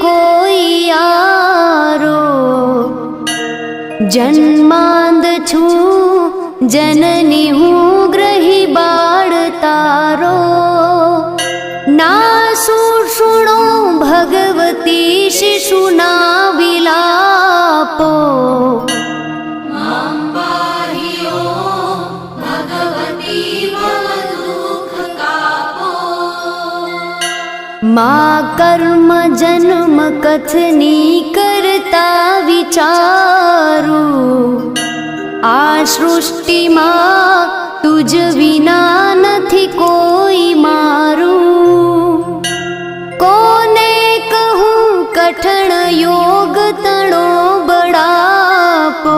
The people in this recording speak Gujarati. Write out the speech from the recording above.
કોઈ આરો. જન્માંદ છું જનની હું ગ્રહી બાળ તારો. ના સુષુણો ભગવતી શિશુના વિલાપો. મા કર્મ જન્મ કથની કરતા વિચારું. આ સૃષ્ટિમાં તુજ વિના નથી કોઈ મારું. કોને કહું કઠણ યોગ તણો બળાપો.